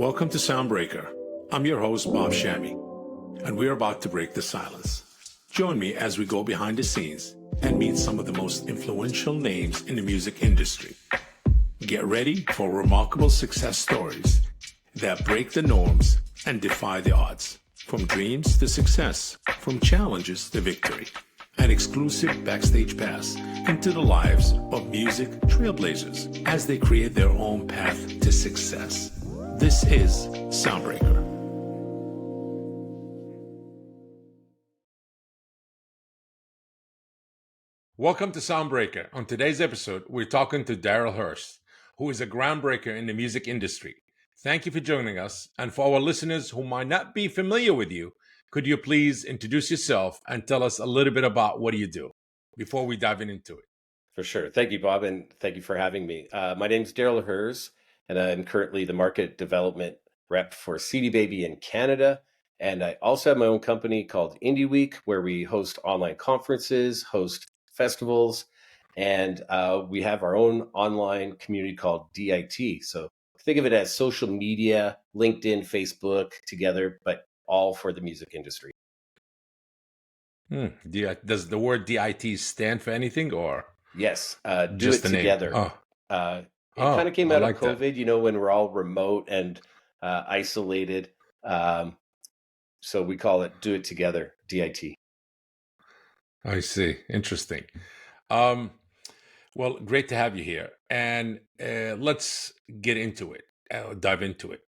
Welcome to Soundbreaker. I'm your host, Bob Shammy, and we're about to break the silence. Join me as we go behind the scenes and meet some of the most influential names in the music industry. Get ready for remarkable success stories that break the norms and defy the odds. From dreams to success, from challenges to victory. An exclusive backstage pass into the lives of music trailblazers as they create their own path to success. This is Soundbreaker. Welcome to Soundbreaker. On today's episode, we're talking to Darryl Hurs, who is a groundbreaker in the music industry. Thank you for joining us. And for our listeners who might not be familiar with you, could you please introduce yourself and tell us a little bit about what do you do before we dive into it? For sure. Thank you, Bob, and thank you for having me. My name's Darryl Hurs, and I'm currently the market development rep for CD Baby in Canada. And I also have my own company called Indie Week, where we host online conferences, host festivals, and we have our own online community called DIT. So think of it as social media, LinkedIn, Facebook together, but all for the music industry. Does the word DIT stand for anything or? Yes, do Just it the name? together. It kind of came I out like of that. COVID, when we're all remote and isolated. So we call it Do It Together, DIT. I see. Interesting. Well, great to have you here. And let's get into it, dive into it.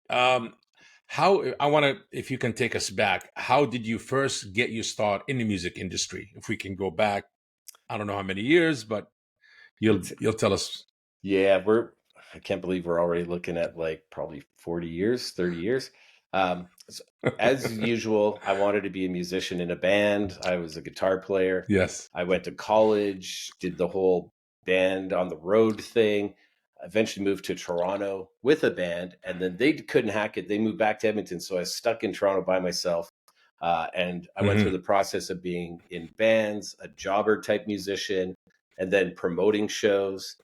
If you can take us back, how did you first get your start in the music industry? If we can go back, I don't know how many years, but you'll tell us. Yeah, I can't believe we're already looking at like probably 40 years, 30 years. So as usual, I wanted to be a musician in a band. I was a guitar player. Yes. I went to college, did the whole band on the road thing. Eventually moved to Toronto with a band, and then they couldn't hack it. They moved back to Edmonton, so I was stuck in Toronto by myself. And I went through the process of being in bands, a jobber type musician, and then promoting shows,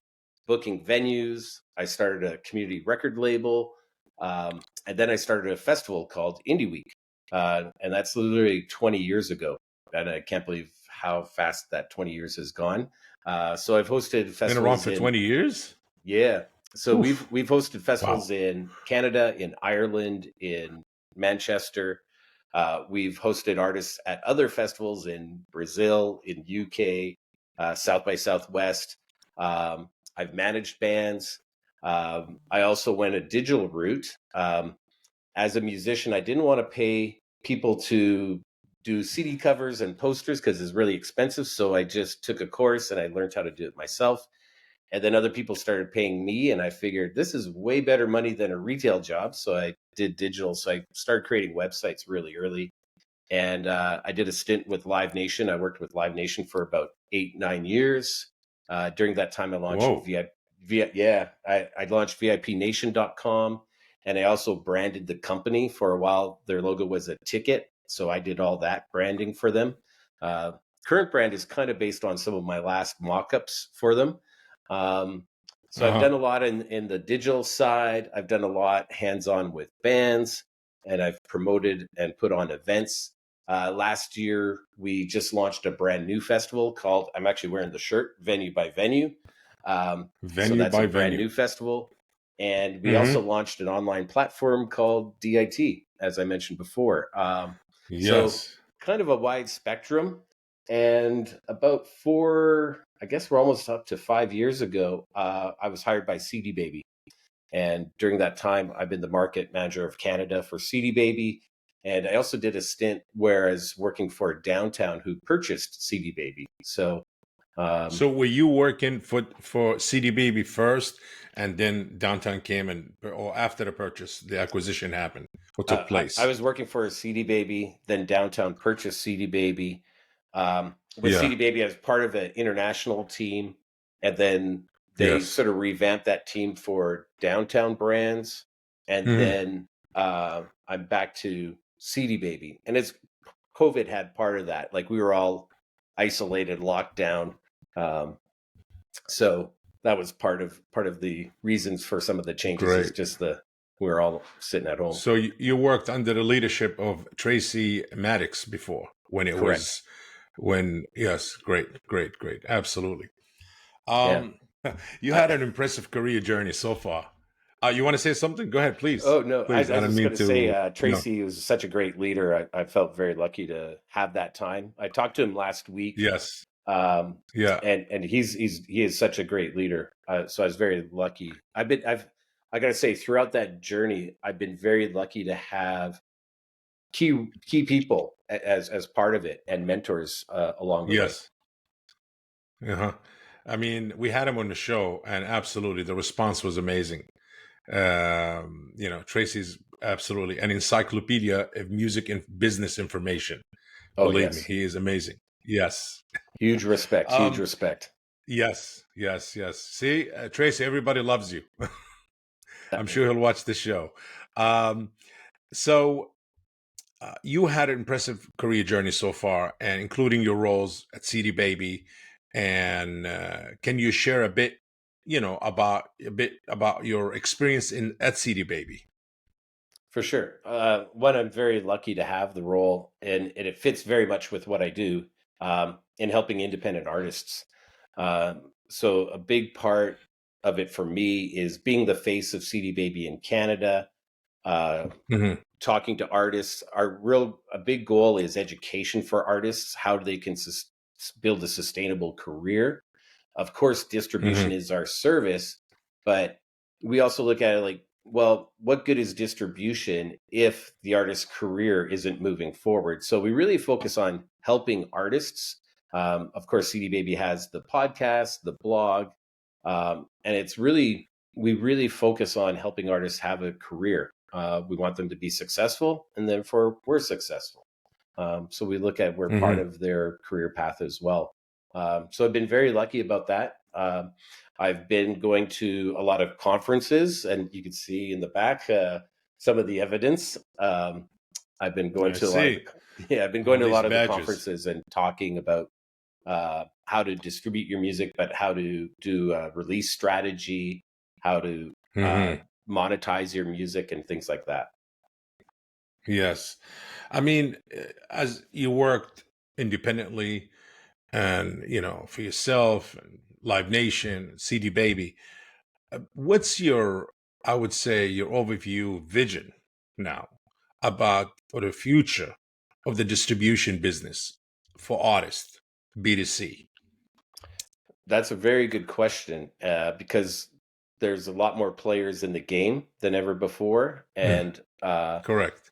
booking venues. I started a community record label. And then I started a festival called Indie Week. And that's literally 20 years ago. And I can't believe how fast that 20 years has gone. So I've hosted festivals. Been around for 20 years? Yeah. So we've hosted festivals Wow. in Canada, in Ireland, in Manchester. We've hosted artists at other festivals in Brazil, in UK, South by Southwest. I've managed bands. I also went a digital route. As a musician, I didn't want to pay people to do CD covers and posters because it's really expensive. So I just took a course and I learned how to do it myself. And then other people started paying me, and I figured this is way better money than a retail job. So I did digital. So I started creating websites really early. And I did a stint with Live Nation. I worked with Live Nation for about 8-9 years. During that time, I launched I launched VIPnation.com, and I also branded the company for a while. Their logo was a ticket, so I did all that branding for them. Current brand is kind of based on some of my last mock-ups for them. So I've done a lot in the digital side. I've done a lot hands-on with bands, and I've promoted and put on events. Last year, we just launched a brand new festival called, I'm actually wearing the shirt, Venue by Venue. So that's a brand new festival. And we also launched an online platform called DIT, as I mentioned before. So kind of a wide spectrum. And about I guess we're almost up to 5 years ago, I was hired by CD Baby. And during that time, I've been the market manager of Canada for CD Baby. And I also did a stint where I was working for Downtown, who purchased CD Baby. So were you working for CD Baby first, and then Downtown came or after the purchase, the acquisition happened or took place? I was working for CD Baby, then Downtown purchased CD Baby. With CD Baby, I was part of an international team, and then they sort of revamped that team for Downtown brands, and then I'm back to CD Baby, and COVID had part of that. Like we were all isolated, locked down, so that was part of the reasons for some of the changes. Is just the we're all sitting at home. So you worked under the leadership of Tracy Maddox before Correct. yes, great, great, great. Absolutely. Yeah. Um, you I, had an impressive career journey so far. You want to say something? Go ahead, please. oh no, Please. I I was don't just mean going to say, to, Tracy was such a great leader. I felt very lucky to have that time. I talked to him last week, yes. um, Yeah. and he is such a great leader. So I was very lucky. I got to say, throughout that journey, I've been very lucky to have key people as part of it and mentors along the way. Yes. Uh-huh. I mean, we had him on the show, and absolutely, the response was amazing. Tracy's absolutely an encyclopedia of music and business information. Oh Believe me, yes, he is amazing. Yes. huge respect, huge Um, respect. yes, yes, yes. See, Tracy, everybody loves you. Uh, I'm sure he'll watch the show. Um, so you had an impressive career journey so far, and including your roles at CD Baby. And can you share a bit about your experience in at CD Baby? For sure. One, I'm very lucky to have the role, and it fits very much with what I do in helping independent artists. So a big part of it for me is being the face of CD Baby in Canada, uh, Hmm. talking to artists. A big goal is education for artists. How they can build a sustainable career. Of course, distribution Hmm. is our service, but we also look at it like, well, what good is distribution if the artist's career isn't moving forward? So we really focus on helping artists. Of course, CD Baby has the podcast, the blog, and we really focus on helping artists have a career. We want them to be successful, and therefore we're successful. So we look at we're part Hmm. of their career path as well. So I've been very lucky about that. I've been going to a lot of conferences, and you can see in the back some of the evidence. I've been going I to a lot of see yeah, I've been going all to a these lot of the badges. conferences and talking about how to distribute your music, but how to do release strategy, how to uh, Hmm. monetize your music, and things like that. Yes, I mean, as you worked independently, and for yourself and Live Nation, CD Baby. What's your, I would say, your overview vision now about for the future of the distribution business for artists, B2C? That's a very good question because there's a lot more players in the game than ever before, Mm, and correct.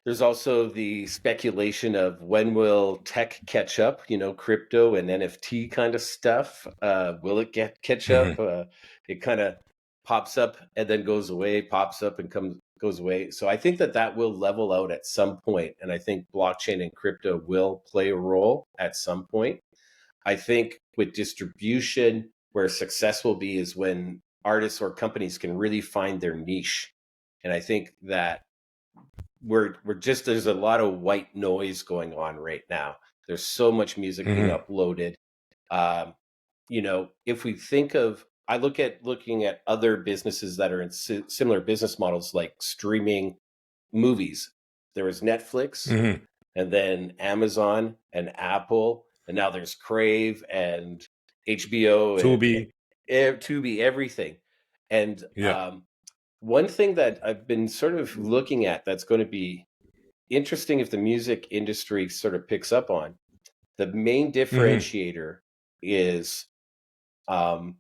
there's also the speculation of when will tech catch up. You know, crypto and NFT kind of stuff. Will it catch Hmm. up? It kind of pops up and then goes away, pops up and comes goes away. So I think that will level out at some point, and I think blockchain and crypto will play a role at some point. I think with distribution, where success will be is when artists or companies can really find their niche. And I think that we're just there's a lot of white noise going on right now. There's so much music being Hmm. uploaded. Um, if we think of, I look at looking at other businesses that are in similar business models like streaming movies. There was Netflix, Hmm. and then Amazon and Apple, and now there's Crave and HBO and Tubi. Tubi, everything. And Yeah. one thing that I've been sort of looking at that's going to be interesting if the music industry sort of picks up on, the main Hmm. differentiator is um,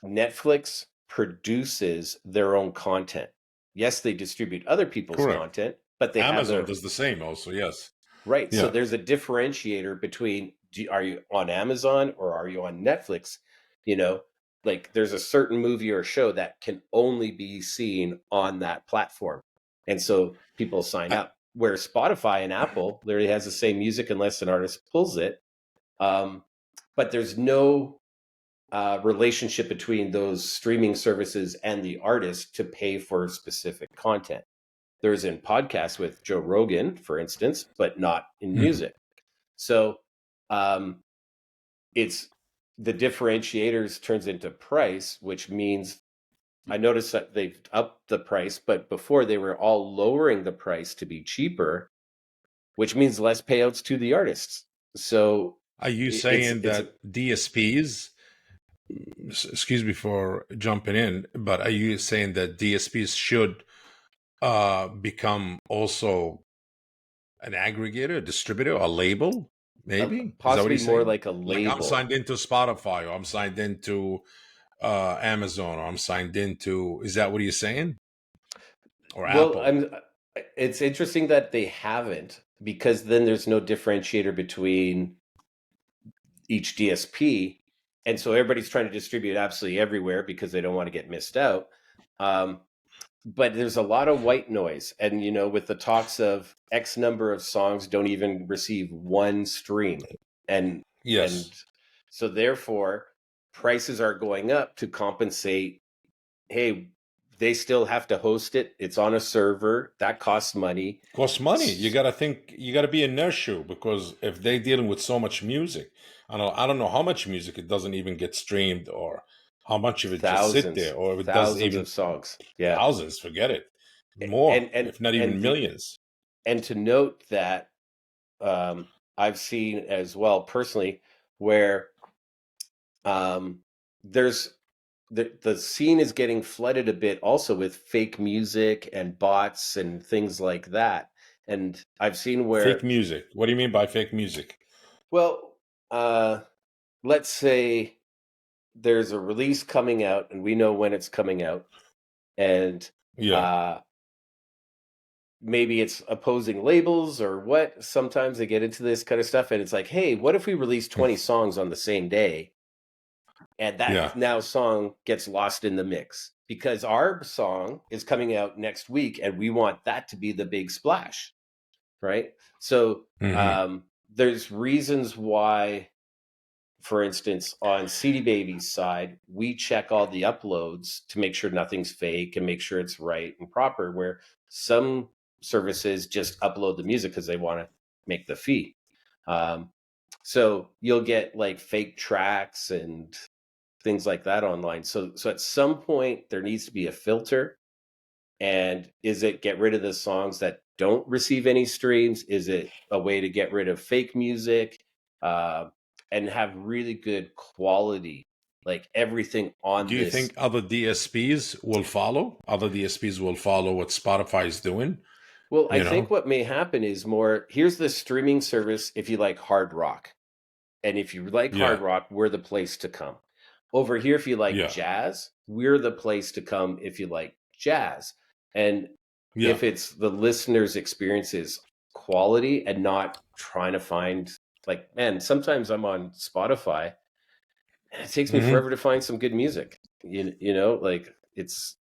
Netflix produces their own content. Yes, they distribute other people's Correct. content, but they have Amazon their does the same also. Yes. right. So Yeah. there's a differentiator between are you on Amazon or are you on Netflix? You know, like there's a certain movie or show that can only be seen on that platform. And so people sign I, up. Where Spotify and Apple literally has the same music unless an artist pulls it. Um, but there's no relationship between those streaming services and the artist to pay for specific content. There's in podcasts with Joe Rogan, for instance, but not in Mhm. music. So um, it's the differentiators turns into price, which means I noticed that they've upped the price, but before they were all lowering the price to be cheaper, which means less payouts to the artists. So Are you it's saying that DSPs, excuse me for jumping in, but are you saying that DSPs should become also an aggregator, a distributor, a label? Maybe is that what possibly you're more saying? like a Like I'm label. signed into Spotify, or I'm signed into Amazon, or I'm signed into. Is that what you're saying? Or Well, Apple? I'm. It's interesting that they haven't, because then there's no differentiator between each DSP, and so everybody's trying to distribute absolutely everywhere because they don't want to get missed out. Um, but there's a lot of white noise, and with the talks of X number of songs don't even receive one stream, and and Yes. so therefore prices are going up to compensate. Hey, they still have to host it. It's on a server that costs money. Costs money. You got to think. You got to be in their shoe, because if they're dealing with so much music, I don't know how much music it doesn't even get streamed, or how much of it just sit there, Thousands, or if it does thousands even of songs. Yeah, thousands. Forget it, more, and and if not and even the millions. and to note that I've seen as well personally where um, there's the scene is getting flooded a bit also with fake music and bots and things like that. And I've seen Fake where, music. What do you mean by fake music? well, let's say there's a release coming out and we know when it's coming out, and Yeah. uh, maybe it's opposing labels or what. Sometimes they get into this kind of stuff, and it's like, hey, what if we release 20 songs on the same day, and Yeah. that now song gets lost in the mix because our song is coming out next week and we want that to be the big splash, right? So Hmm. there's reasons why, for instance, on CD Baby's side, we check all the uploads to make sure nothing's fake and make sure it's right and proper, where some services just upload the music because they want to make the fee. Um, so you'll get like fake tracks and things like that online. So at some point there needs to be a filter. And is it get rid of the songs that don't receive any streams? Is it a way to get rid of fake music, uh, and have really good quality, like everything on Do you this? think other DSPs will follow? Other DSPs will follow what Spotify is doing? Well, I You think know? what may happen is more, here's the streaming service if you like hard rock. And if you like hard Yeah. rock, we're the place to come. Over here, if you like Yeah. jazz, we're the place to come if you like jazz. And Yeah. if it's the listener's experience is quality and not trying to find, like, man, sometimes I'm on Spotify and it takes me Hmm. forever to find some good music. Like it's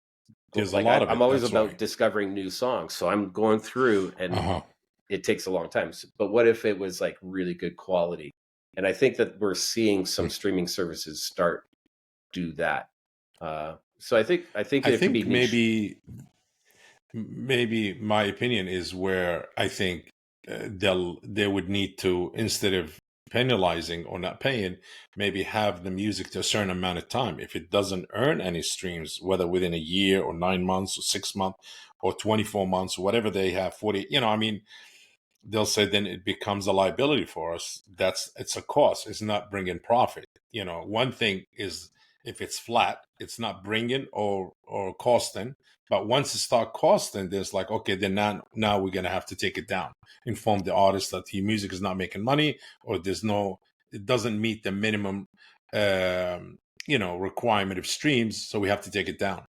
There's a like lot of I'm it. always That's about why. discovering new songs. So I'm going through Uh and huh. it takes a long time. But what if it was like really good quality? And I think that we're seeing some streaming services start do that. So I think I there could be think niche. maybe my opinion is where I think they would need to, instead of penalizing or not paying, maybe have the music to a certain amount of time. If it doesn't earn any streams, whether within a year or 9 months or 6 months or 24 months or whatever they have, 40, I mean, they'll say then it becomes a liability for us. It's a cost. It's not bringing profit. One thing is, if it's flat, it's not bringing or costing. But once it start costing, there's like, okay, then now we're gonna have to take it down. Inform the artist that the music is not making money, or it doesn't meet the minimum, requirement of streams, so we have to take it down.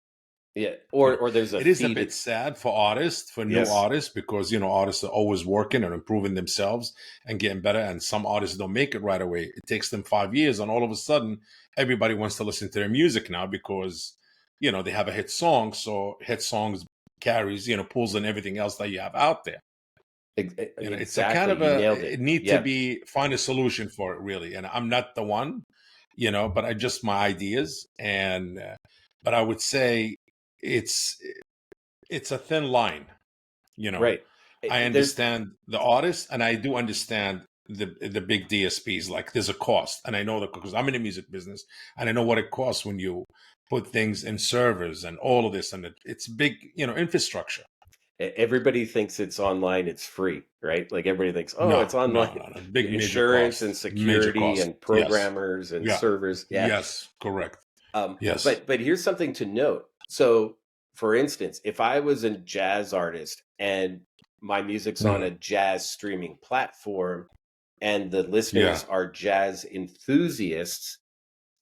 Yeah, you know or there's a it is a fee bit to. sad for artists, for new Yes, artists, because artists are always working and improving themselves and getting better, and some artists don't make it right away. It takes them 5 years, and all of a sudden everybody wants to listen to their music now, because they have a hit song. So hit songs carries, pulls in everything else that you have out there. It's a kind exactly. of You a nailed it. it need to Yeah, be find a solution for it, really. And I'm not the one, but I just my ideas. And but I would say it's it's a thin line. you know right. I There's understand the artist, and I do understand the big DSPs. Like there's a cost, and I know that because I'm in the music business, and I know what it costs when you put things in servers and all of this, and it's big, infrastructure. Everybody thinks it's online, it's free, right? Like everybody thinks, oh, it's No, no, online. no, no. Big major Insurance and cost. Major security cost. and Yes. programmers and Yeah. servers. Yeah. Yes. Correct. Um, Yes. but here's something to note. So, for instance, if I was a jazz artist and my music's on a Mhm. jazz streaming platform and the Yeah. listeners are jazz enthusiasts,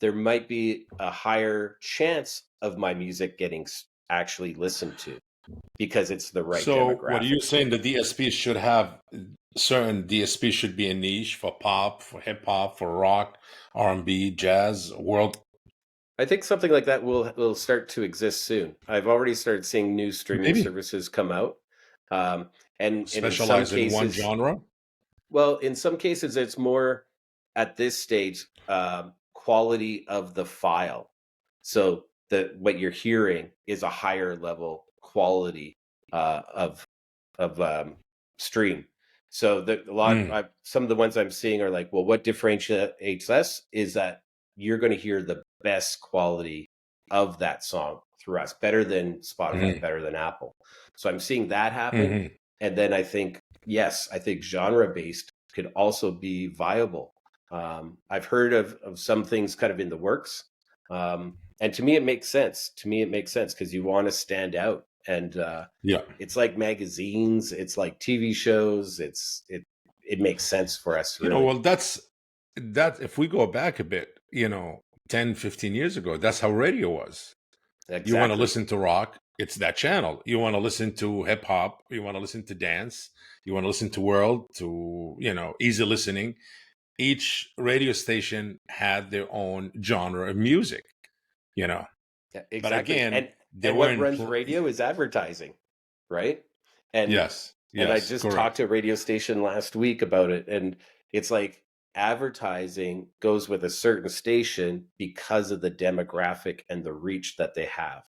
there might be a higher chance of my music getting actually listened to because it's the right So what are you demographic. saying? The DSP should have certain DSP should be a niche for pop, for hip hop, for rock, R&B, jazz, world, I think something like that will start to exist soon. I've already started seeing new streaming maybe services come out, um, and in some specialize in one cases, genre. well, in some cases, it's more at this stage quality of the file. So that what you're hearing is a higher level quality of stream. So Mm, some of the ones I'm seeing are like, well, what differentiates us is that you're going to hear the best quality of that song through us, better than Spotify, mm, better than Apple. So I'm seeing that happen, mm, and then I think yes, I think genre based could also be viable. I've heard of some things kind of in the works, and to me it makes sense. To me it makes sense because you want to stand out, and yeah. it's like magazines, it's like TV shows. It makes sense for us, really. Well, that if we go back a bit, 10, 15 years ago, that's how radio was. You want to Exactly. listen to rock, it's that channel. You want to listen to hip hop, you want to listen to dance, you want to listen to world, to, easy listening. Each radio station had their own genre of music, you know. Yeah, But exactly. again, they And what weren't. runs radio is advertising, right? And Yes, and I yes, just talked correct. to a radio station last week about it, and it's like advertising goes with a certain station because of the demographic and the reach that they have.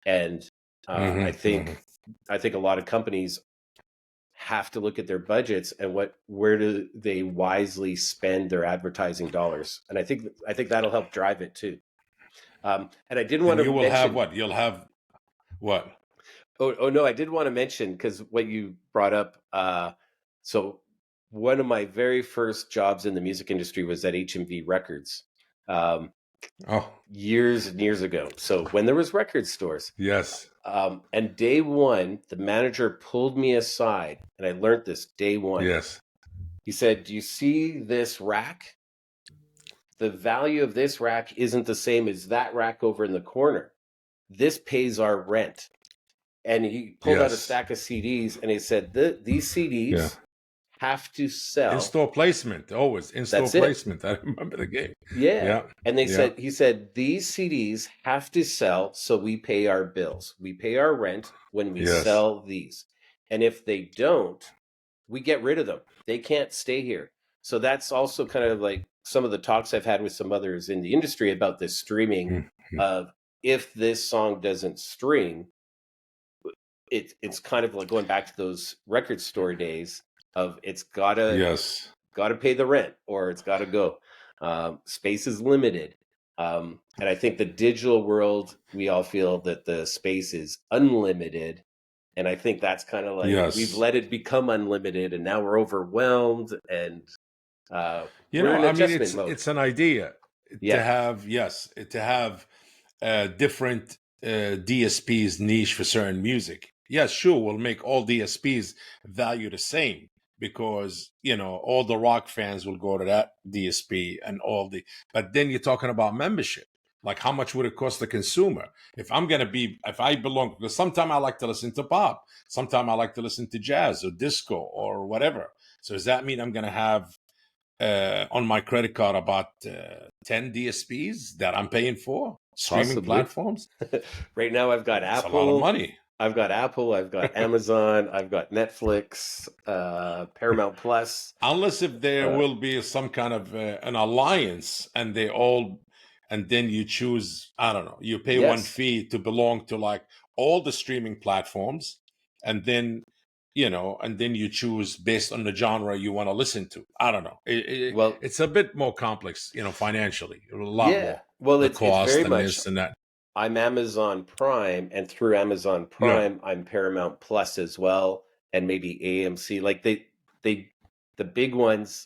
And Hmm, hmm. I think a lot of companies have to look at their budgets and where do they wisely spend their advertising dollars. And I think that'll help drive it too. And I didn't want And to you will have mention. what? You'll have what? Oh no, I did want to mention because what you brought up. So one of my very first jobs in the music industry was at HMV Records, um, Oh, years and years ago. So when there was record stores, yes, and day one, the manager pulled me aside, and I learned this day one. yes, He said, "Do you see this rack? The value of this rack isn't the same as that rack over in the corner. This pays our rent." And he pulled out a yes, stack of CDs and he said, "These yeah. CDs have to sell." In-store placement, always in-store That's it. placement. I remember the game. Yeah. Yeah, And yeah, he said, "These CDs have to sell so we pay our bills. We pay our rent when we yes. sell these. And if they don't, we get rid of them. They can't stay here." So that's also kind of like some of the talks I've had with some others in the industry about this streaming Mhm. of, if this song doesn't stream, it's kind of like going back to those record store days of it's Yes. gotta pay the rent or it's gotta go. Space is limited, and I think the digital world, we all feel that the space is unlimited, and I think that's kind of like we've Yes. let it become unlimited, and now we're overwhelmed, and we're in I mean, adjustment mode. it's an idea to Yeah, have, yes, to have different DSPs niche for certain music. Yes, sure, we'll make all DSPs value the same because all the rock fans will go to that DSP and all the. But then you're talking about membership. Like, how much would it cost the consumer? If I belong, because sometimes I like to listen to pop, sometimes I like to listen to jazz or disco or whatever. So does that mean I'm going to have on my credit card about 10 DSPs that I'm paying for streaming possibly. platforms? Right now, It's a lot of Apple. money. I've got Apple, I've got Amazon, I've got Netflix, Paramount Plus. Unless if there Uh, will be some kind of an alliance and they all, and then you choose, I don't know, you pay one yes, fee to belong to like all the streaming platforms. And then, and then you choose based on the genre you want to listen to. I don't know. Well, It's a bit more complex, financially, a lot yeah. more. Well, The it's very cost and much. this and that. I'm Amazon Prime, and through Amazon Yeah. Prime, I'm Paramount Plus as well, and maybe AMC. Like they, the big ones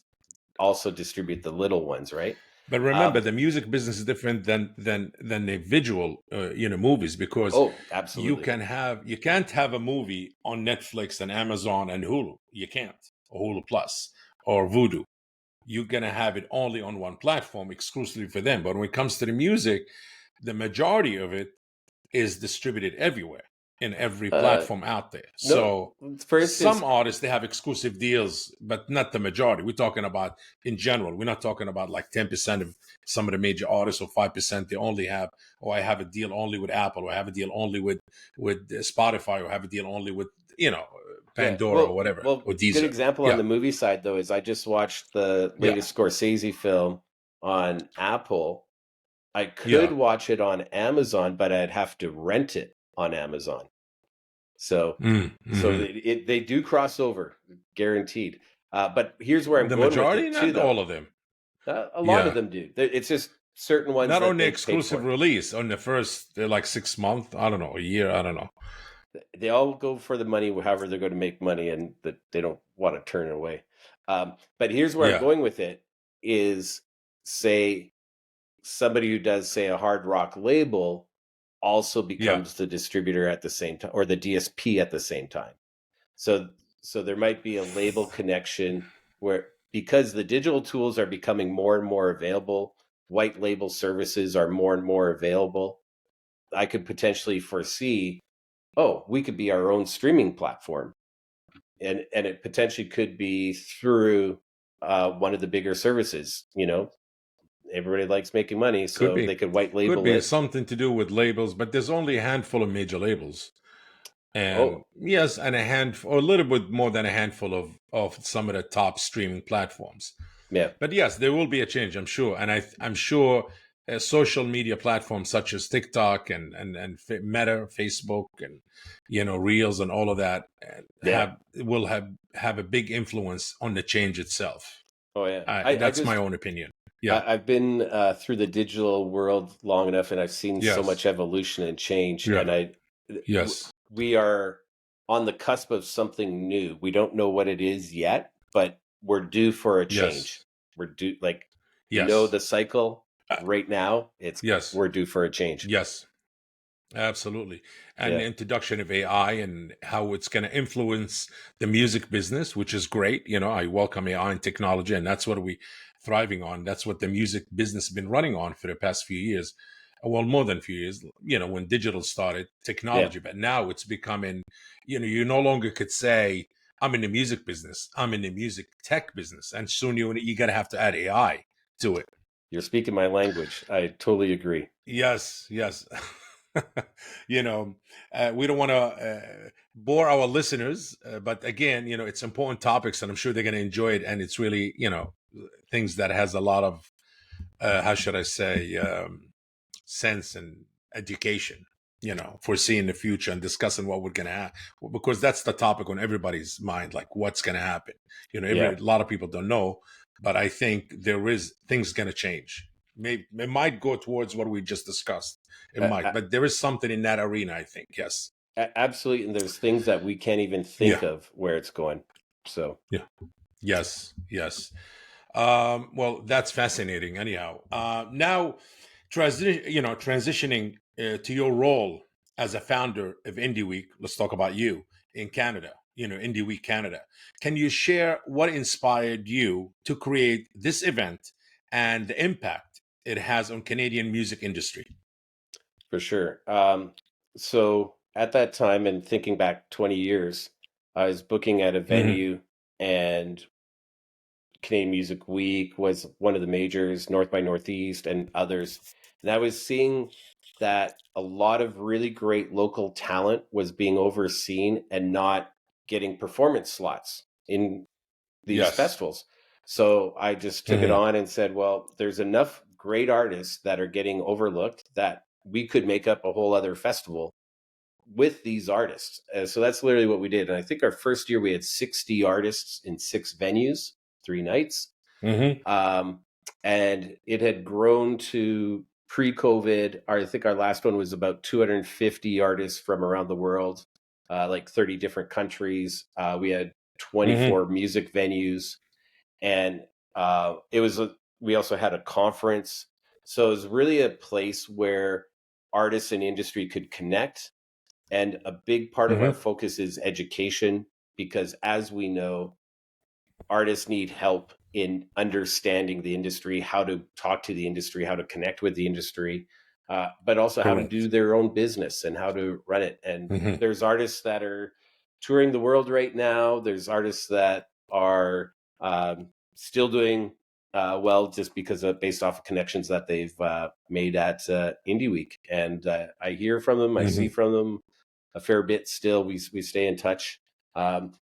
also distribute the little ones, right? But remember, Um, the music business is different than the visual, movies, because oh, absolutely. you can't have a movie on Netflix and Amazon and Hulu. You can't, or Hulu Plus or Vudu. You're gonna have it only on one platform exclusively for them. But when it comes to the music, the majority of it is distributed everywhere in every Uh, platform out there. no, So for some instance, artists, they have exclusive deals, but not the majority. We're talking about in general. We're not talking about like 10% of some of the major artists, or 5%. They only have, I have a deal only with Apple, or I have a deal only with Spotify, or I have a deal only with yeah. Pandora or whatever, Well, or good Deezer. example on Yeah, the movie side though is I just watched the yeah, latest Scorsese film on Apple. I could yeah. watch it on Amazon, but I'd have to rent it on Amazon. So, Mm-hmm. they do cross over, guaranteed. But here's where I'm The going with majority, it too, not though. all of them. A lot of Yeah. them do. It's just certain ones Not that on the they've paid exclusive for. release, on the first, they're like 6 months, I don't know, a year, I don't know. They all go for the money, however they're going to make money, and that they don't want to turn it away. But here's where I'm Yeah, going with it: is say somebody who does say a hard rock label also yeah, becomes the distributor at the same time, or the DSP at the same time. So there might be a label connection where, because the digital tools are becoming more and more available, white label services are more and more available. I could potentially foresee, oh, we could be our own streaming platform, and it potentially could be through one of the bigger services. Everybody likes making money, could so be. they could white Could label be it. something to do with labels, but there's only a handful of major labels. And Oh, yes, and a handful, or a little bit more than a handful of some of the top streaming platforms. yeah, But yes, there will be a change, I'm sure. And I'm sure social media platforms such as TikTok and Meta, Facebook, and Reels and all of that, yeah. will have a big influence on the change itself. Oh, yeah. I That's my just own opinion. Yeah. I've been through the digital world long enough, and I've seen so Yes. much evolution and change. Yeah. And Yes. we are on the cusp of something new. We don't know what it is yet, but we're due for a change. Yes. We're due, like, Yes. the cycle Uh, right now. yes. We're due for a change. Yes. Absolutely. And Yeah, the introduction of AI and how it's going to influence the music business, which is great. I welcome AI and technology, and that's what we thriving on. That's what the music business has been running on for the past few years. Well, more than a few years, when digital started, yeah. technology, but now it's becoming, you no longer could say, I'm in the music business. I'm in the music tech business. And soon you got to have to add AI to it. You're speaking my language. I totally agree. Yes, yes. you know, we don't want to bore our listeners, but again, it's important topics, and I'm sure they're going to enjoy it. And it's really, things that has a lot of, how should I say, sense and education. Foreseeing the future and discussing what we're going to have, because that's the topic on everybody's mind, like what's going to happen. Yeah. A lot of people don't know, but I think there is things going to change. Maybe it might go towards what we just discussed. It Uh, might, uh, but there is something in that arena, I think. Yes. Absolutely. And there's things that we can't even think Yeah. of where it's going. So, Yeah. Yes. Yes. Well, that's fascinating. Anyhow, now, transitioning to your role as a founder of Indie Week. Let's talk about you in Canada. Indie Week Canada. Can you share what inspired you to create this event and the impact it has on Canadian music industry? for sure. So at that time, and thinking back 20 years, I was booking at a Hmm. venue, and Canadian Music Week was one of the majors, North by Northeast, and others. And I was seeing that a lot of really great local talent was being overseen and not getting performance slots in these Yes. festivals. So I just took it Hmm. on and said, well, there's enough great artists that are getting overlooked that we could make up a whole other festival with these artists. So that's literally what we did. And I think our first year we had 60 artists in 6 venues, 3 nights. Mm-hmm. And it had grown to pre-COVID. I think our last one was about 250 artists from around the world, like 30 different countries. We had Mm-hmm. 24 music venues, and we also had a conference. So it was really a place where artists and industry could connect. And a big part of our Mm-hmm. focus is education, because as we know, artists need help in understanding the industry, how to talk to the industry, how to connect with the industry, but also how to do Correct. their own business and how to run it. And Mm-hmm. there's artists that are touring the world right now. There's artists that are still doing well, just because based off of connections that they've made at Indie Week. And I hear from them, I see Mm-hmm. from them a fair bit still. We stay in touch.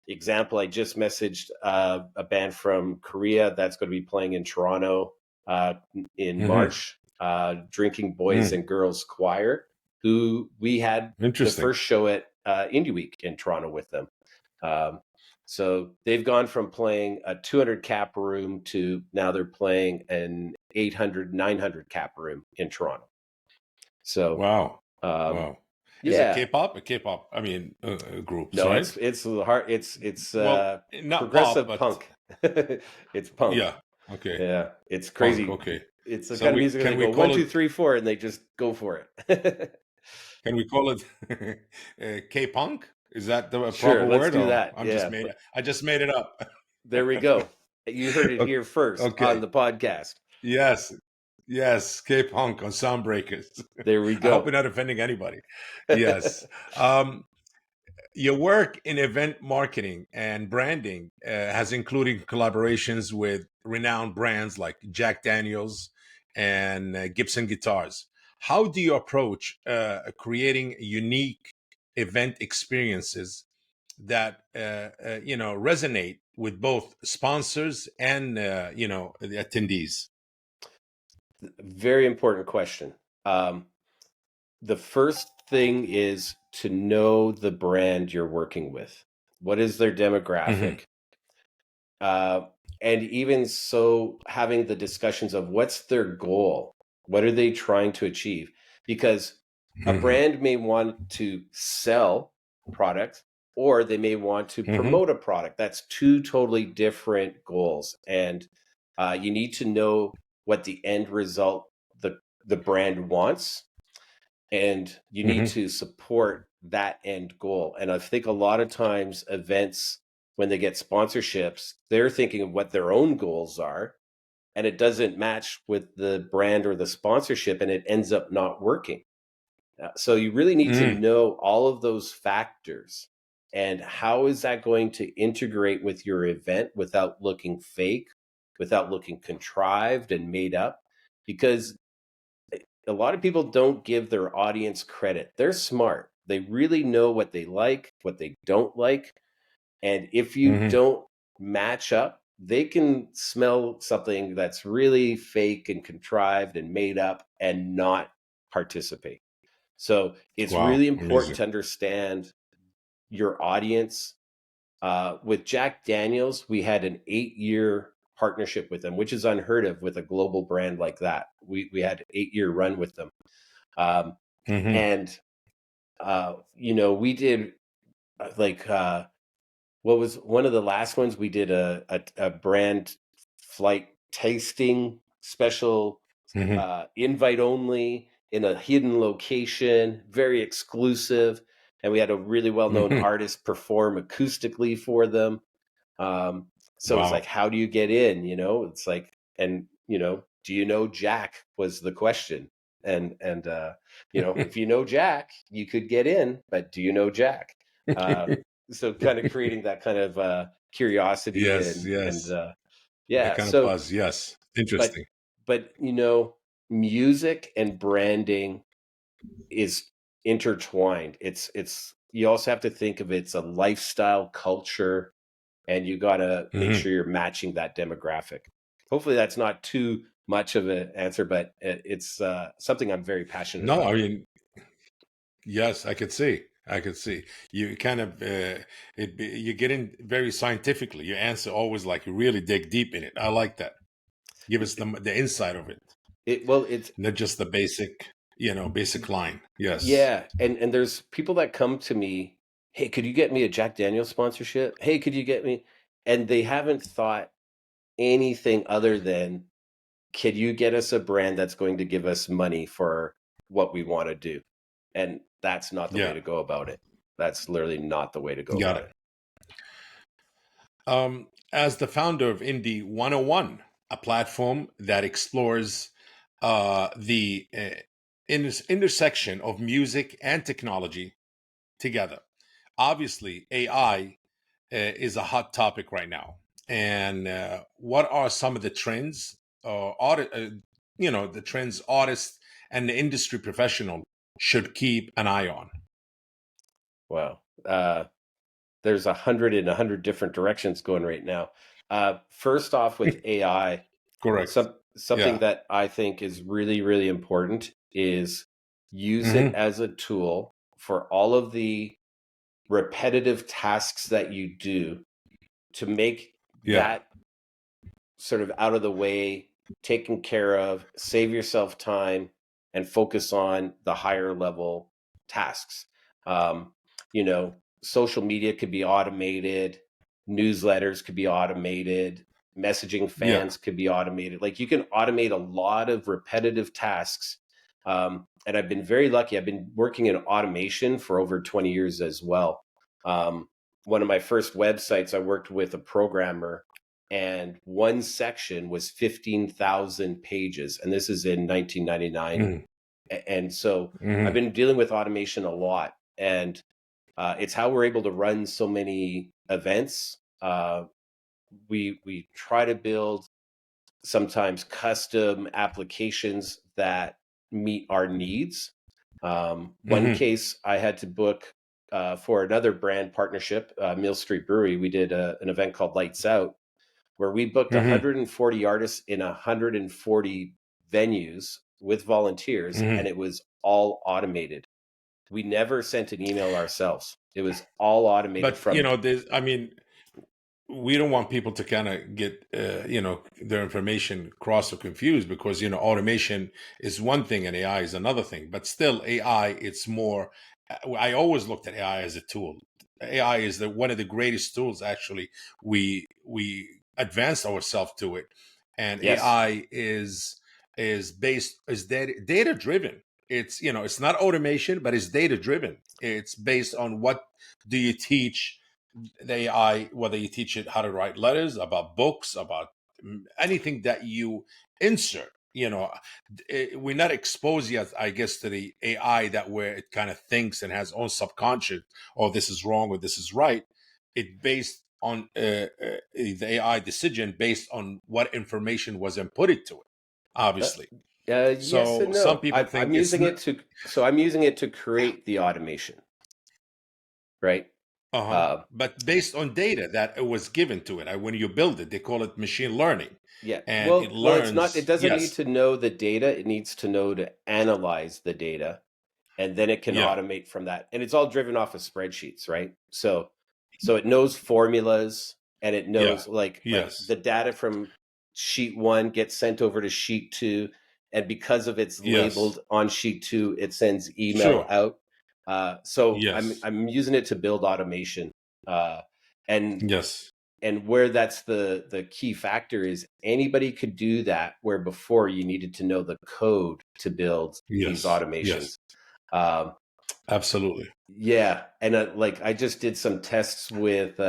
Example, I just messaged a band from Korea that's going to be playing in Toronto in Mm-hmm. March, Drinking Boys Mm. and Girls Choir, who we had the Interesting. first show at Indie Week in Toronto with them. Um, so they've gone from playing a 200 cap room to now they're playing an 800, 900 cap room in Toronto. So, Wow. um, Wow. Is it yeah, K-pop? A K-pop, I mean, groups, no, right? it's the hard. It's Well, not pop, progressive but punk. It's punk. yeah. Okay. Yeah, it's Punk. crazy. Okay. It's the So kind of music that can they we go one, call two, it three, four, and they just go for it. can we call it K-punk? Is that the Sure, proper let's word, do or that. Yeah, but I just made it up? there we go. You heard it O- here first on Okay. the podcast. Yes. Yes, K-punk on Soundbreakers. There we I hope we're go. not offending anybody. Yes. Um, Your work in event marketing and branding has included collaborations with renowned brands like Jack Daniels and Gibson Guitars. How do you approach creating unique event experiences that resonate with both sponsors and the attendees? Very important question. Um, the first thing is to know the brand you're working with. What is their Hmm. demographic? uh, and even so, having the discussions of what's their goal, what are they trying to achieve, because a Hmm. brand may want to sell product, or they may want to Hmm. promote a product. That's two totally different goals, and you need to know what the end result the brand wants, and you need Hmm. to support that end goal. And I think a lot of times events, when they get sponsorships, they're thinking of what their own goals are, and it doesn't match with the brand or the sponsorship, and it ends up not working. So you really need to Mm. know all of those factors, and how is that going to integrate with your event without looking fake, without looking contrived and made up. Because a lot of people don't give their audience credit. They're smart. They really know what they like, what they don't like. And if you Hmm. don't match up, they can smell something that's really fake and contrived and made up and not participate. So it's Wow, really important amazing. to understand your audience. With Jack Daniels, we had an 8-year partnership with them, which is unheard of with a global brand like that. We had an 8-year run with them. Um, Hmm. and we did like what was one of the last ones, we did a brand flight tasting special, Hmm. invite only in a hidden location, very exclusive, and we had a really well-known Hmm. artist perform acoustically for them. So it's like, Wow. how do you get in? It's like, and do you know Jack was the question. And if you know Jack, you could get in, but do you know Jack? Uh, so kind of creating that kind of curiosity Yes, and yes. That yeah. kind of So, buzz. Yes. but Interesting. but music and branding is intertwined. It's you also have to think of it's a lifestyle culture, and you got to make Hmm. sure you're matching that demographic. Hopefully that's not too much of an answer, but it's something I'm very passionate No, about. I mean, yes, I could see. I could see you kind of you get in very scientifically. Your answer always like you really dig deep in it. I like that. Give us the inside of it, It's not just the basic, basic line. Yes. yeah, and there's people that come to me, hey, could you get me a Jack Daniel's sponsorship? Hey, could you get me? And they haven't thought anything other than, can you get us a brand that's going to give us money for what we want to do? And that's not the way Yeah. to go about it. That's literally not the way to go Got about it. it. As the founder of Indie 101, a platform that explores the intersection of music and technology together. Obviously, AI is a hot topic right now. And what are some of the trends, the trends artists and the industry professional should keep an eye on? Wow. There's 100 different directions going right now. First off, with AI, Correct. something Yeah. that I think is really, really important is use it Hmm. as a tool for all of the repetitive tasks that you do to make Yeah. that sort of out of the way, taken care of, save yourself time, and focus on the higher level tasks. Um, you know, social media could be automated, newsletters could be automated, messaging Yeah. fans could be automated. Like you can automate a lot of repetitive tasks. And I've been very lucky. I've been working in automation for over 20 years as well. Um, One of my first websites, I worked with a programmer, and one section was 15,000 pages. And this is in 1999. Hmm. And so I've Hmm. been dealing with automation a lot. And it's how we're able to run so many events. We try to build sometimes custom applications that meet our needs. One Hmm. case I had to book for another brand partnership, Mill Street Brewery. We did an event called Lights Out, where we booked Hmm. 140 artists in 140 venues with volunteers, Hmm. and it was all automated. We never sent an email ourselves. It was all automated But from. there's, I mean, we don't want people to kind of get their information crossed or confused, because automation is one thing and AI is another thing. But still, AI, it's more. I always looked at AI as a tool. AI is one of the greatest tools. Actually, we advanced ourselves to it, and Yes, AI is data driven. It's not automation, but it's data driven. It's based on what do you teach the AI, whether you teach it how to write letters, about books, about anything that you insert. We're not exposed yet, I guess, to the AI that where it kind of thinks and has own subconscious, or this is wrong or this is right. It based on the AI decision based on what information was inputted to it, uh, obviously. yes and So some no. people think I'm it's using not. it to. So I'm using it to create the automation, right? Uh-huh. Uh, But based on data that it was given to it, when you build it, they call it machine learning, Yeah. and it Well, it's not. It learns. doesn't need Yes, to know the data. It needs to know to analyze the data, and then it can yeah, automate from that. And it's all driven off of spreadsheets, right? So it knows formulas, and it yeah, knows like yes, the data from sheet one gets sent over to sheet two, and because of it's yes, labeled on sheet two, it sends email sure, out. So I'm yes, I'm using it to build automation, uh, and yes, where that's the key factor is anybody could do that, where before you needed to know the code to build these yes, automations. yes, um, absolutely, yeah, and like I just did some tests with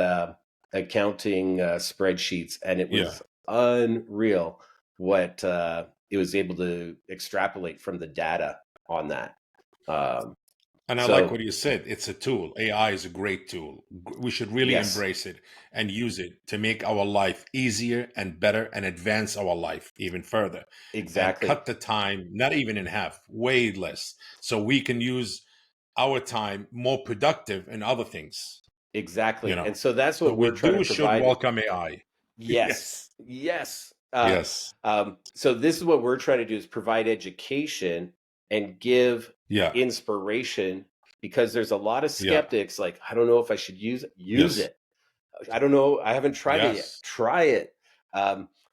accounting spreadsheets, and it yeah. was unreal what it was able to extrapolate from the data on that. um, And I like what so you said. It's a tool. AI is a great tool. We should really yes, embrace it and use it to make our life easier and better and advance our life even further and exactly, cut the time, not even in half, way less. So we can use our time more productive in other things, you exactly, know. and so that's So what we we're trying to should provide. welcome AI. Yes, Yes. yes. Yes. So this is what we're trying to do, is provide education and give Yeah. inspiration because there's a lot of Yeah. skeptics like, I don't know if I should use Yes. it. I don't know. I haven't tried it yet. Yes. Try it.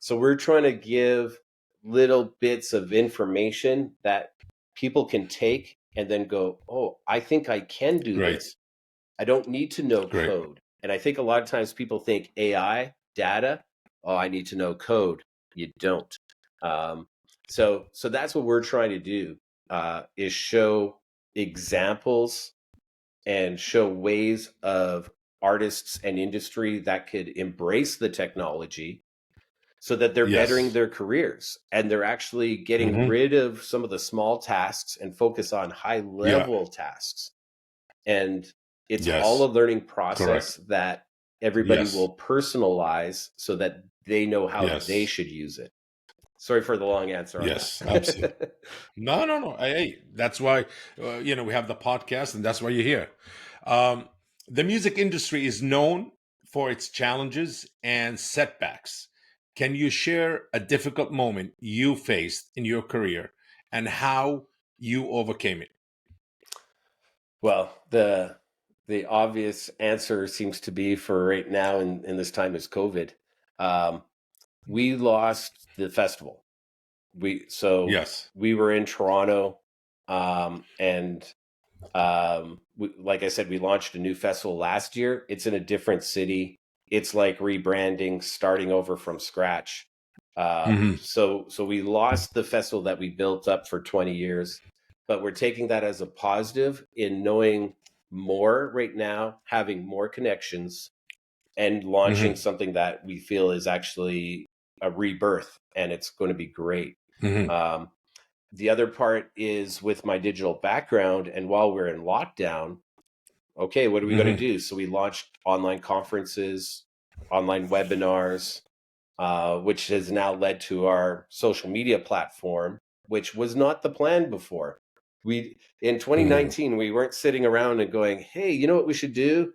So we're trying to give little bits of information that people can take and then go, oh, I think I can do Great. this. I don't need to know Great. code. And I think a lot of times people think AI, data, oh, I need to know code. You don't. So that's what we're trying to do, is show examples and show ways of artists and industry that could embrace the technology so that they're bettering Yes. their careers and they're actually getting Hmm. rid of some of the small tasks and focus on high Yeah. level tasks. And it's all a Yes. learning Correct. process that everybody Yes. will personalize so that they know how they Yes. should use it. Sorry for the long answer on Yes. Absolutely. that. No, no, no. Hey, that's why we have the podcast, and that's why you're here. Um, the music industry is known for its challenges and setbacks. Can you share a difficult moment you faced in your career and how you overcame it? Well, the obvious answer seems to be for right now in this time is COVID. Um, we lost the festival. So Yes. we were in Toronto, and like I said, we launched a new festival last year. It's in a different city. It's like rebranding, starting over from scratch. Hmm. So we lost the festival that we built up for 20 years, but we're taking that as a positive in knowing more right now, having more connections, and launching Hmm. something that we feel is actually a rebirth, and it's going to be great. Hmm. Um, the other part is with my digital background, and while we're in lockdown, okay, what are we going to Hmm. do? So we launched online conferences, online webinars, which has now led to our social media platform, which was not the plan before. We in Hmm. 2019 we weren't sitting around and going, "Hey, you know what we should do?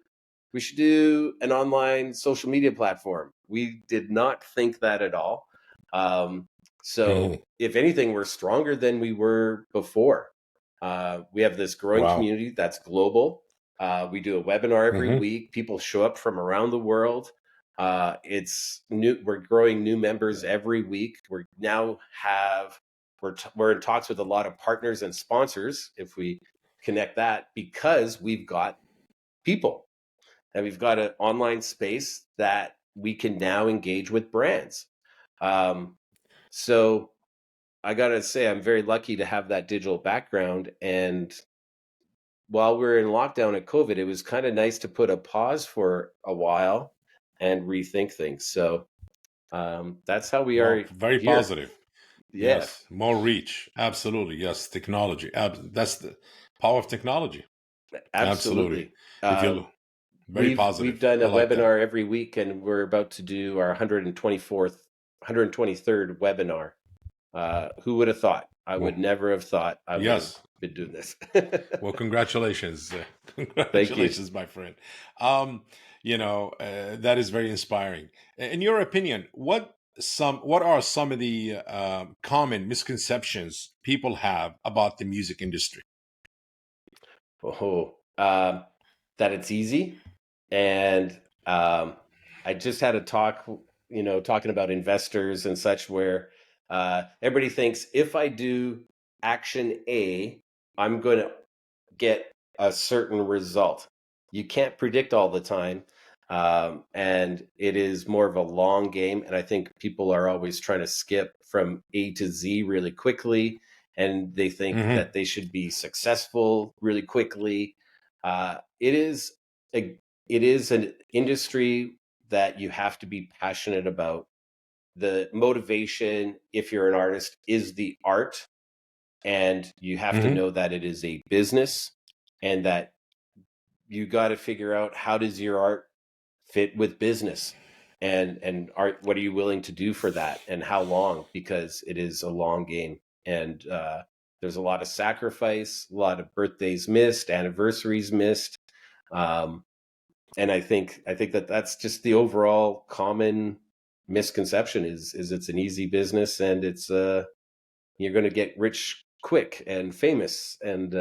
We should do an online social media platform." We did not think that at all. Um, Hmm. so, if anything, we're stronger than we were before. We have this growing Wow. community that's global. We do a webinar every Hmm. week. People show up from around the world. It's new. We're growing new members every week. We're in talks with a lot of partners and sponsors. If we connect that, because we've got people and we've got an online space that we can now engage with brands. Um, so I gotta say, I'm very lucky to have that digital background. And while we're in lockdown at COVID, it was kind of nice to put a pause for a while and rethink things. So that's how we Well, are very here. positive. Yeah, Yes. More reach. Absolutely. Yes. Technology. That's the power of technology. Absolutely. absolutely. If you Uh, look, very we've positive. done I a like that. webinar every week, and we're about to do our 123rd webinar. Who would have thought? I would Well, never have thought I would have yes. been doing this. Well, congratulations. Thank you. Congratulations, my friend. That is very inspiring. In your opinion, what are some of the common misconceptions people have about the music industry? Oh, that it's easy. And I just had a talk, talking about investors and such, where everybody thinks if I do action A, I'm going to get a certain result. You can't predict all the time. And it is more of a long game. And I think people are always trying to skip from A to Z really quickly. And they think Hmm. that they should be successful really quickly. It is it is an industry that you have to be passionate about. The motivation, if you're an artist, is the art, and you have to Hmm. know that it is a business, and that you got to figure out how does your art fit with business, and art, what are you willing to do for that, and how long, because it is a long game. And there's a lot of sacrifice, a lot of birthdays missed, anniversaries missed. um, and I think that that's just the overall common misconception is it's an easy business, and it's you're going to get rich quick and famous, and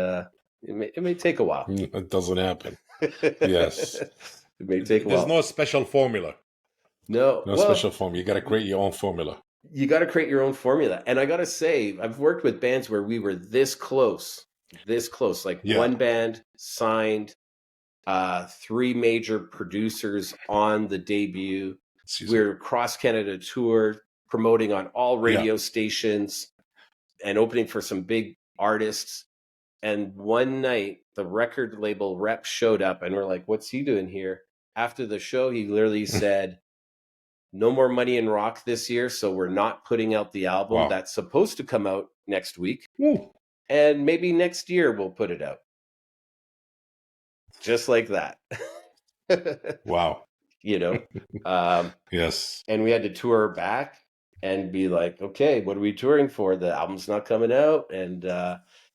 It may take a while. It doesn't happen. Yes. It may take a There's while. no special formula. No, No special well, formula. You got to create your own formula. you got to create your own formula. And I got to say, I've worked with bands where we were this close. Like Yeah. one band signed 3 major producers on the debut. Excuse me. We're cross Canada tour, promoting on all Yeah. radio stations and opening for some big artists. And one night, the record label rep showed up, and we're like, "What's he doing here?" After the show, he literally said, "No more Money in Rock this year, so we're not putting out the album Wow. that's supposed to come out next week, Woo. and maybe next year we'll put it out." Just like that. Wow. You know? Um, Yes. and we had to tour back and be like, "Okay, what are we touring for? The album's not coming out."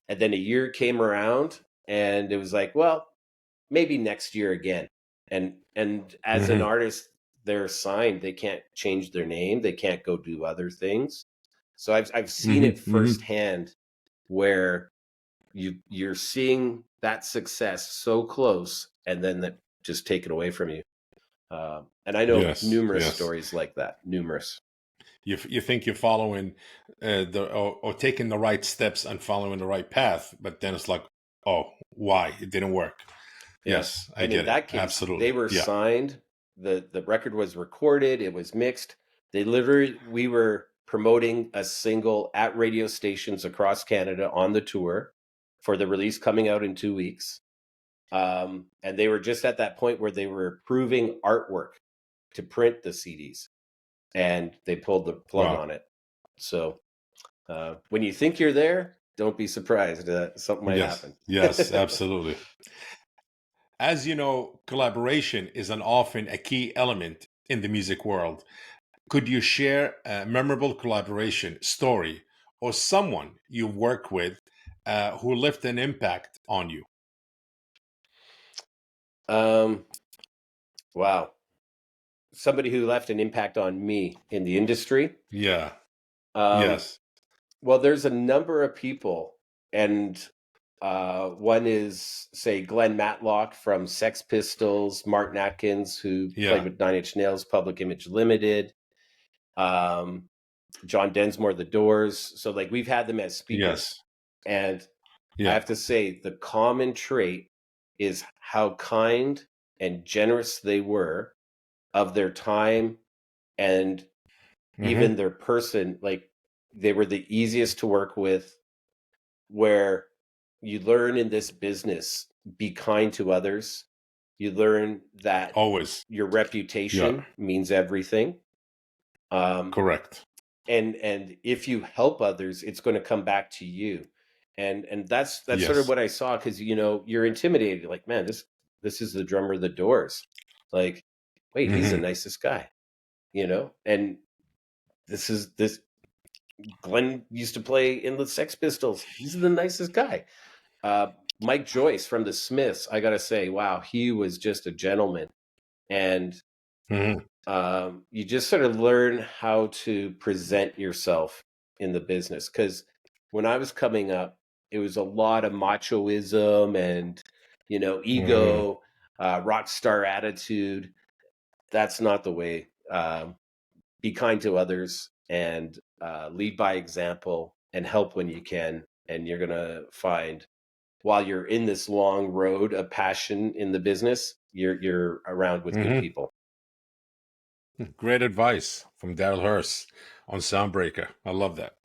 And then a year came around, and it was like, well, maybe next year again. And as an Hmm. artist, they're signed. They can't change their name. They can't go do other things. So I've seen Hmm. it firsthand where you're seeing that success so close, and then that just take it away from you. And I know Yes. numerous Yes. stories like that. Numerous. You think you're following or taking the right steps and following the right path, but then it's like, oh, why it didn't work? Yeah. Yes, I And in get it. that case, they Absolutely. were Yeah. signed. The record was recorded. It was mixed. We were promoting a single at radio stations across Canada on the tour for the release coming out in 2 weeks. And they were just at that point where they were approving artwork to print the CDs, and they pulled the plug Wow. on it. So when you think you're there, don't be surprised. Something might Yes. happen. Yes. Absolutely. As you know, collaboration is an often a key element in the music world. Could you share a memorable collaboration story or someone you work with who left an impact on you? um, wow. Somebody who left an impact on me in the industry. Yeah. Um, Yes. well, there's a number of people, and one is, say, Glenn Matlock from Sex Pistols, Martin Atkins, who played Yeah. with Nine Inch Nails, Public Image Limited, um, John Densmore, The Doors. So, like, we've had them as speakers, Yes. and I Yeah. have to say, the common trait is how kind and generous they were of their time and even Hmm. their person. Like, they were the easiest to work with, where you learn in this business, be kind to others. You learn that Always. your Yeah. reputation means everything. Um, Correct. and if you help others, it's going to come back to you. And that's sort of Yes. what I saw, because you're intimidated. Like, man, this is the drummer of the Doors. Like, wait, he's the Hmm. nicest guy. And this Glenn used to play in the Sex Pistols. He's the nicest guy. Uh, Mike Joyce from the Smiths, I gotta say, wow, he was just a gentleman. And Hmm. you just sort of learn how to present yourself in the business. Because when I was coming up, it was a lot of machoism and Hmm. ego, rock star attitude. That's not the way. Be kind to others, and lead by example, and help when you can. And you're gonna find, while you're in this long road of passion in the business, you're around with good Hmm. people. Great advice from Darryl Hurs on Soundbreaker. I love that.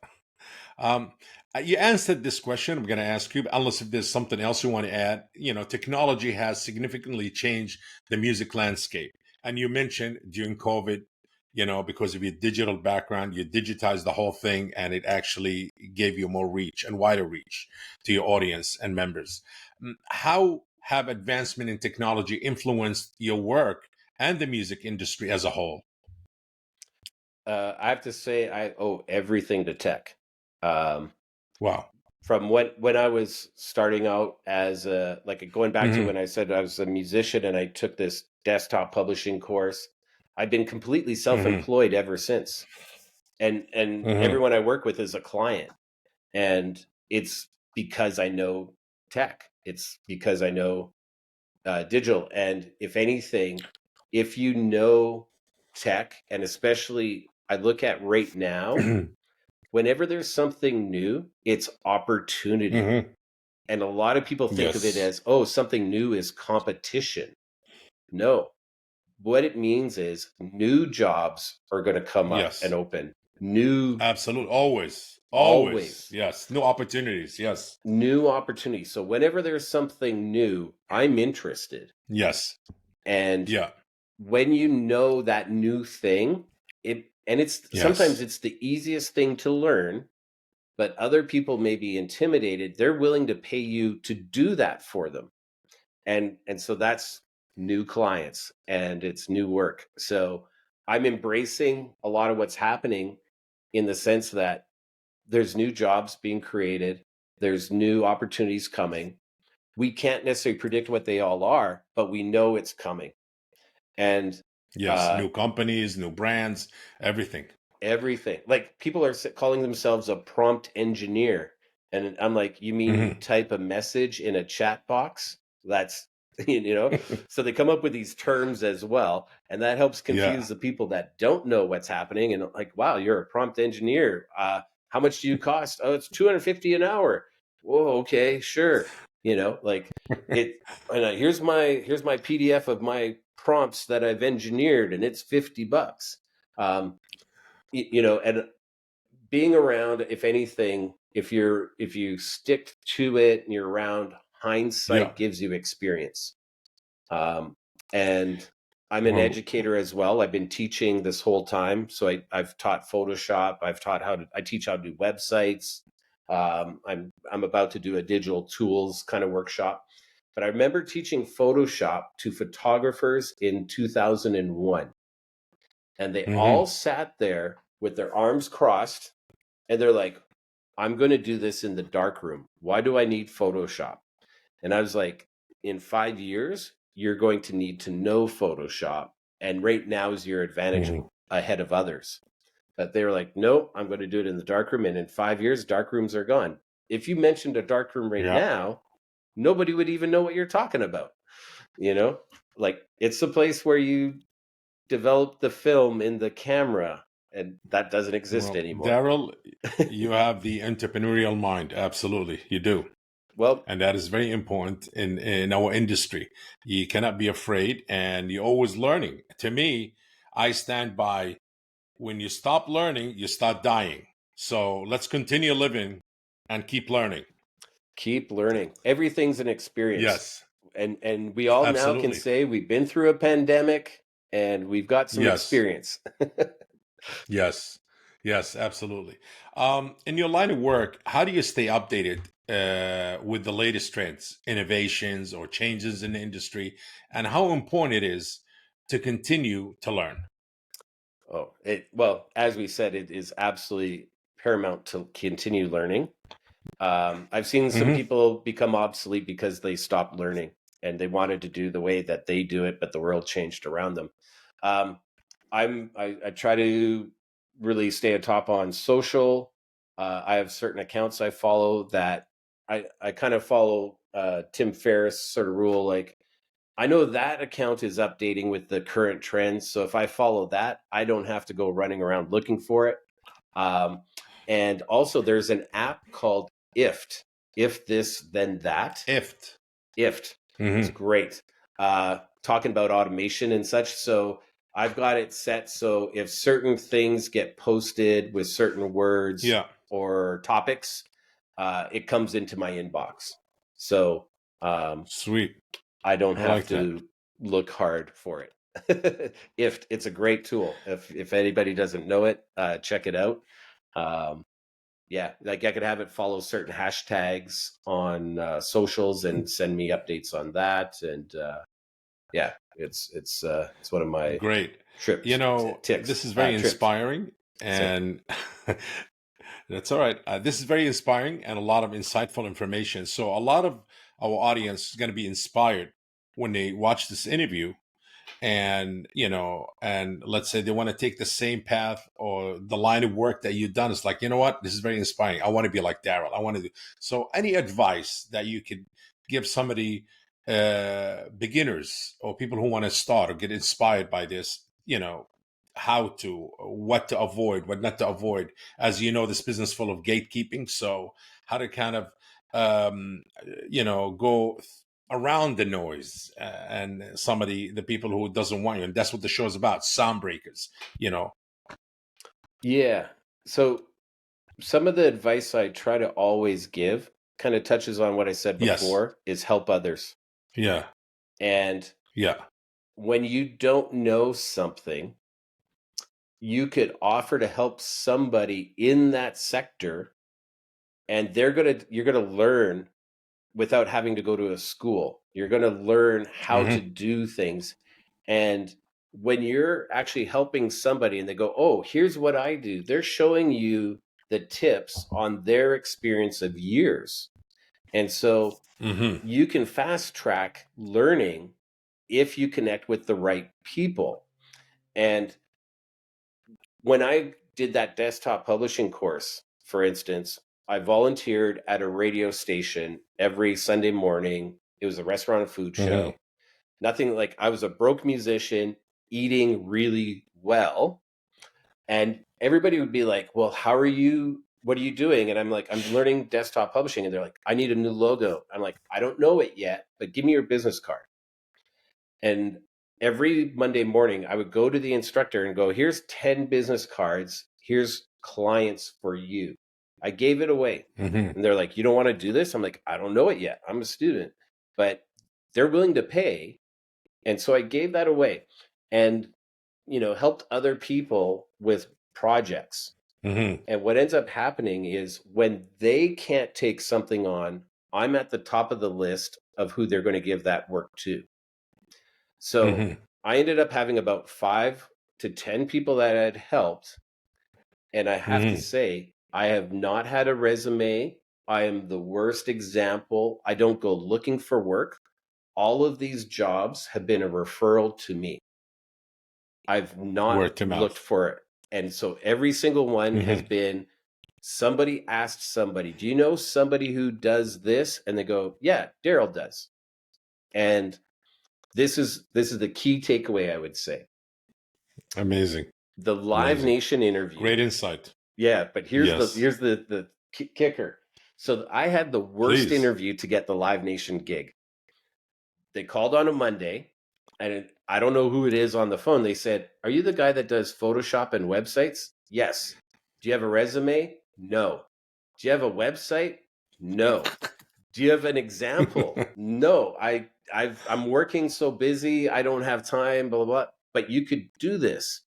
Um, you answered this question. I'm going to ask you, unless if there's something else you want to add. Technology has significantly changed the music landscape. And you mentioned during COVID, because of your digital background, you digitized the whole thing and it actually gave you more reach and wider reach to your audience and members. How have advancement in technology influenced your work and the music industry as a whole? I have to say, I owe everything to tech. Um, Wow. from when I was starting out as going back to Hmm. when I said I was a musician and I took this desktop publishing course, I've been completely Hmm. self-employed ever since. And Hmm. everyone I work with is a client, and it's because I know tech. It's because I know digital. And if anything, if you know tech, and especially I look at right now, whenever there's something new, it's opportunity. Hmm. And a lot of people think of it Yes. as, oh, something new is competition. No, what it means is new jobs are going to come up and Yes. open. New, Absolutely. Always. Always. always Yes. New opportunities. Yes. new opportunities. So whenever there's something new, I'm interested. Yes. And Yeah. when you know that new thing, it's sometimes Yes. it's the easiest thing to learn, but other people may be intimidated. They're willing to pay you to do that for them. And so that's new clients and it's new work. So I'm embracing a lot of what's happening in the sense that there's new jobs being created, there's new opportunities coming. We can't necessarily predict what they all are, but we know it's coming. And Yes. uh New companies, new brands, everything. everything, like people are calling themselves a prompt engineer, and I'm like, you mean you Hmm. type a message in a chat box? That's you know. So they come up with these terms as well, and that helps Yeah. confuse the people that don't know what's happening, and like, wow, you're a prompt engineer. How much do you cost? Oh, it's 250 an hour. Whoa, okay, sure. Like it. And here's my PDF of my prompts that I've engineered, and it's $50. um and being around, if anything, if you stick to it and you're around, Yeah. hindsight gives you experience. And I'm an Well, educator as well. I've been teaching this whole time, so I've taught Photoshop. I teach how to do websites. I'm about to do a digital tools kind of workshop. But I remember teaching Photoshop to photographers in 2001, and they all hmm. sat there with their arms crossed, and they're like, I'm going to do this in the dark room. Why do I need Photoshop? And I was like, in 5 years, you're going to need to know Photoshop. And right now is your advantage Hmm. ahead of others. But they were like, nope, I'm going to do it in the dark room. And in 5 years, dark rooms are gone. If you mentioned a dark room right Yeah. now, nobody would even know what you're talking about. You know, like it's the place where you develop the film in the camera, and that doesn't exist Well, anymore. Daryl, you have the entrepreneurial mind. Absolutely. You do. Well, And that is very important in our industry. You cannot be afraid and you're always learning. To me, I stand by when you stop learning, you start dying. So let's continue living and keep learning. keep learning. Everything's an experience. Yes, And we all now can absolutely. say we've been through a pandemic and we've got some Yes, experience. yes, yes, absolutely. In your line of work, how do you stay updated with the latest trends, innovations, or changes in the industry, and how important it is to continue to learn? Well, as we said, it is absolutely paramount to continue learning. I've seen some Hmm. people become obsolete because they stopped learning and they wanted to do the way that they do it, but the world changed around them. Um, I try to really stay atop on social. I have certain accounts I follow that I kind of follow Tim Ferriss sort of rule. Like I know that account is updating with the current trends, so if I follow that, I don't have to go running around looking for it. Um, and also, there's an app called IFT, if this then that. If. IFT, it's Hmm. great. Talking about automation and such. So I've got it set so if certain things get posted with certain words Yeah, or topics, it comes into my inbox. So um, sweet. I don't I have like that. to look hard for it. If it's a great tool, if anybody doesn't know it, check it out. Um, yeah, like I could have it follow certain hashtags on socials and send me updates on that. And yeah, it's one of my Great. You know, ticks this is very trips. inspiring, So and that's all right. This is very inspiring and a lot of insightful information. So, a lot of our audience is going to be inspired when they watch this interview, and and let's say they want to take the same path or the line of work that you've done. It's like, you know what, this is very inspiring. I want to be like Daryl. I want to do. So, any advice that you could give somebody, beginners or people who want to start or get inspired by this, what to avoid, what not to avoid? As you know, this business full of gatekeeping. So how to kind of, go around the noise, and the people who doesn't want you. And that's what the show is about, sound breakers. Yeah. So some of the advice I try to always give kind of touches on what I said Yes. before, is help others. Yeah. And Yeah. when you don't know something, you could offer to help somebody in that sector, and you're going to learn without having to go to a school. You're going to learn how to Hmm. do things. And when you're actually helping somebody and they go, "Oh, here's what I do," they're showing you the tips on their experience of years. And so Hmm. you can fast track learning if you connect with the right people. And when I did that desktop publishing course, for instance, I volunteered at a radio station every Sunday morning. It was a restaurant and food Hmm. show. Nothing like, I was a broke musician eating really well. And everybody would be like, "Well, how are you? What are you doing?" And I'm like, "I'm learning desktop publishing." And they're like, "I need a new logo." I'm like, "I don't know it yet, but give me your business card." And every Monday morning, I would go to the instructor and go, "Here's 10 business cards. Here's clients for you." I gave it away. Hmm. And they're like, "You don't want to do this?" I'm like, "I don't know it yet. I'm a student." But they're willing to pay. And so I gave that away and, helped other people with projects. Hmm. And what ends up happening is when they can't take something on, I'm at the top of the list of who they're going to give that work to. So Hmm. I ended up having about 5 to 10 people that had helped. And I have to Hmm. say, I have not had a resume. I am the worst example. I don't go looking for work. All of these jobs have been a referral to me. I've not Word to looked mouth. for it. And so every single one has Hmm. been, somebody asked somebody, "Do you know somebody who does this?" And they go, "Yeah, Darryl does." And this is the key takeaway, I would say. Amazing. The Live Amazing. Nation interview. Great insight. Yeah, but Yes. here's the kicker. So I had the worst Please. interview to get the Live Nation gig. They called on a Monday, and I don't know who it is on the phone. They said, "Are you the guy that does Photoshop and websites?" "Yes." "Do you have a resume?" "No." "Do you have a website?" "No." "Do you have an example?" "No. I'm working so busy, I don't have time, blah, blah, blah." "But you could do this."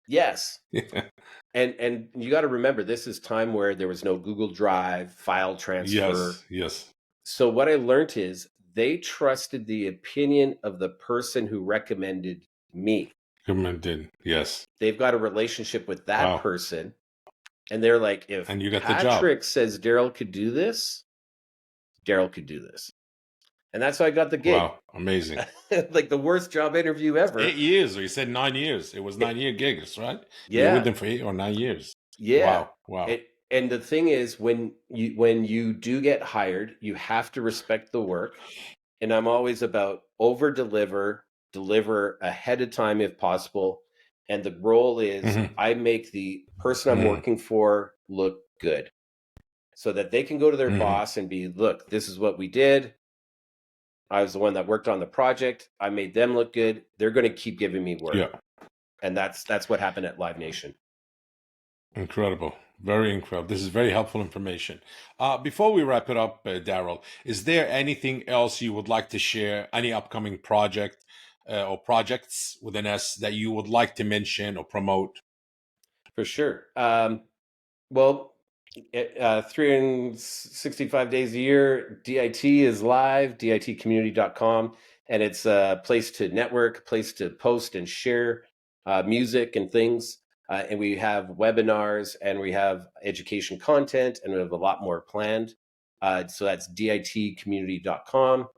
"Yes." Yeah. And you got to remember, this is time where there was no Google Drive, file Yes. transfer. Yes. So what I learned is they trusted the opinion of the person who recommended me. Commended. Yes. They've got a relationship with that Wow. person. And they're like, "If And you got the job. Patrick says Darryl could do this, Darryl could do this." And that's how I got the gig. Wow. Amazing. Like the worst job interview ever. 8 years, or you said 9 years. It was It- 9 year gigs, right? You were with yeah. them for 8 or 9 years. Yeah. Wow. Wow. And the thing is, when you do get hired, you have to respect the work. And I'm always about over deliver, deliver ahead of time if possible. And the role is Hmm. I make the person I'm Hmm. working for look good so that they can go to their Hmm. boss and be, "Look, this is what we did. I was the one that worked on the project. I made them look good. They're going to keep giving me work." Yeah. And that's what happened at Live Nation. Incredible. Very incredible. This is very helpful information. Before we wrap it up, Darryl, is there anything else you would like to share? Any upcoming project, or projects with an S that you would like to mention or promote? For sure. Well, 365 days a year, DIT is live, ditcommunity.com. And it's a place to network, a place to post and share music and things. And we have webinars and we have education content and we have a lot more planned. So that's ditcommunity.com.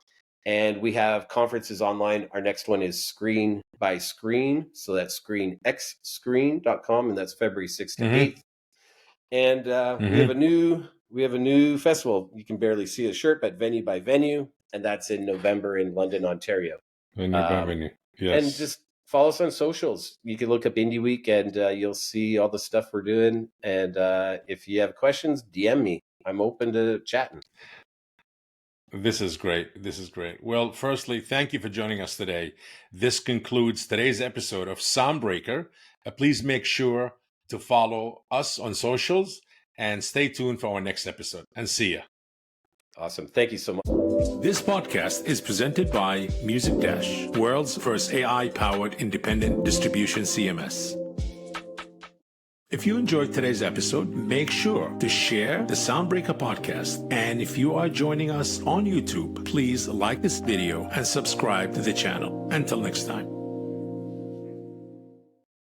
And we have conferences online. Our next one is Screen by Screen. So that's screenxscreen.com, and that's February 6th to Hmm. 8th. And we have Hmm. a new festival. You can barely see a shirt, but Venue by Venue. and that's in November in London, Ontario. In November, And yes. just follow us on socials. You can look up Indie Week, and you'll see all the stuff we're doing. And if you have questions, DM me. I'm open to chatting. This is great. This is great. Well, firstly, thank you for joining us today. This concludes today's episode of Soundbreaker. Please make sure to follow us on socials and stay tuned for our next episode. And see ya. Awesome. Thank you so much. This podcast is presented by Music Dash, world's first AI-powered independent distribution CMS. If you enjoyed today's episode, make sure to share the Soundbreaker podcast. And if you are joining us on YouTube, please like this video and subscribe to the channel. Until next time.